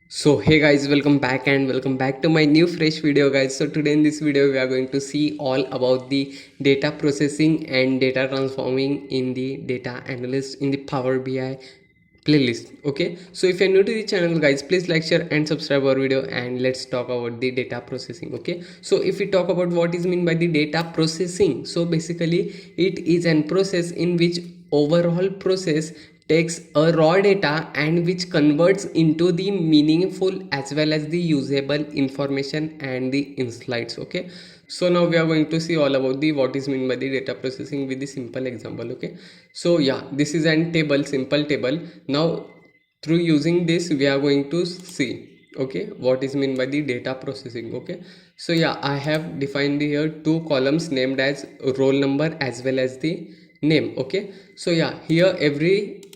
So hey guys, welcome back to my new fresh video guys. So today in this video we are going to see all about the data processing and data transforming in the data analyst in the Power BI playlist. Okay, so if you're new to the channel guys, please like, share and subscribe our video, and let's talk about the data processing. Okay, so if we talk about what is mean by the data processing, so basically it is an process in which overall process takes a raw data and which converts into the meaningful as well as the usable information and the insights. Okay, so now we are going to see all about the what is meant by the data processing with the simple example. Okay, so yeah, this is an table, simple table. Now through using this we are going to see, okay, what is meant by the data processing. Okay, so yeah, I have defined here two columns named as roll number as well as the name. Okay, so yeah, here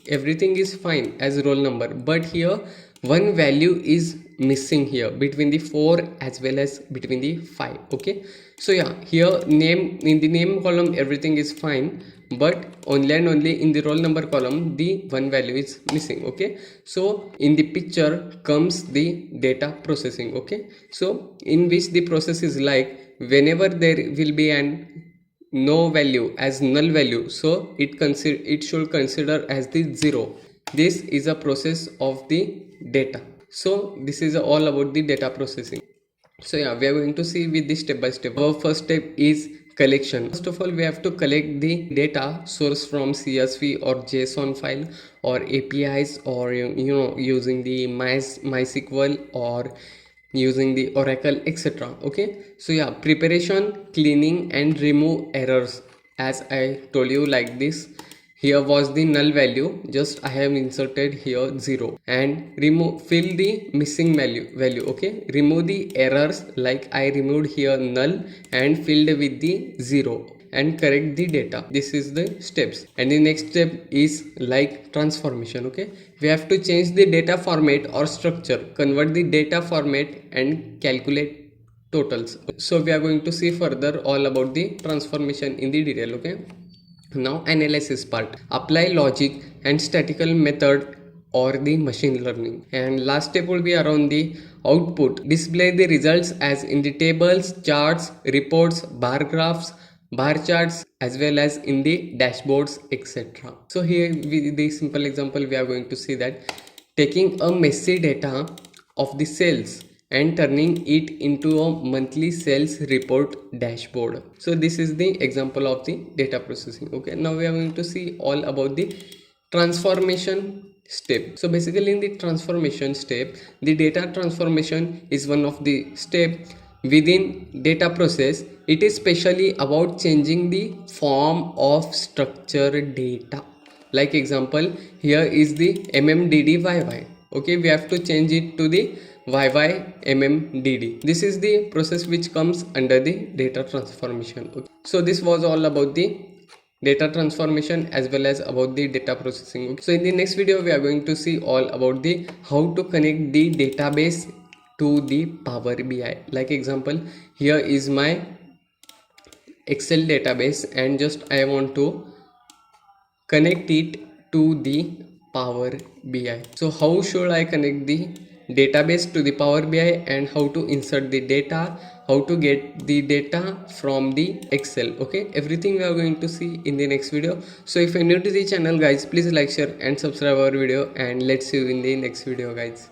everything is fine as roll number, but here one value is missing here between the 4 as well as between the 5. Okay, so yeah, here name, in the name column everything is fine, but only and only in the roll number column the one value is missing. Okay, so in the picture comes the data processing. Okay, so in which the process is like whenever there will be an no value as null value, so it should consider as the 0. This is a process of the data. So this is all about the data processing. So yeah, we are going to see with this step by step. Our first step is collection. First of all, we have to collect the data source from CSV or JSON file or APIs, or using the MySQL or using the Oracle, etc. Okay, so yeah, preparation, cleaning and remove errors. As I told you, like this, here was the null value, just I have inserted here 0, and fill the missing value. Okay, remove the errors, like I removed here null and filled with the 0, and correct the data. This is the steps. And the next step is like transformation. Okay, we have to change the data format or structure, convert the data format and calculate totals. So we are going to see further all about the transformation in the detail. Okay, now analysis part, apply logic and statistical method or the machine learning. And last step will be around the output, display the results as in the tables, charts, reports, bar graphs, bar charts as well as in the dashboards, etc. So here with the simple example we are going to see that taking a messy data of the sales and turning it into a monthly sales report dashboard. So this is the example of the data processing. Okay, now we are going to see all about the transformation step. So basically in the transformation step, the data transformation is one of the step within data process. It is specially about changing the form of structured data. Like example, here is the MMDDYY. Okay, we have to change it to the YYMMDD. This is the process which comes under the data transformation. Okay. So this was all about the data transformation as well as about the data processing. Okay. So in the next video we are going to see all about the how to connect the database to the Power BI. Like example, here is my Excel database and just I want to connect it to the Power BI. So how should I connect the database to the Power BI and how to insert the data, how to get the data from the Excel. Okay, everything we are going to see in the next video. So if you're new to the channel guys, please like, share and subscribe our video, and let's see you in the next video guys.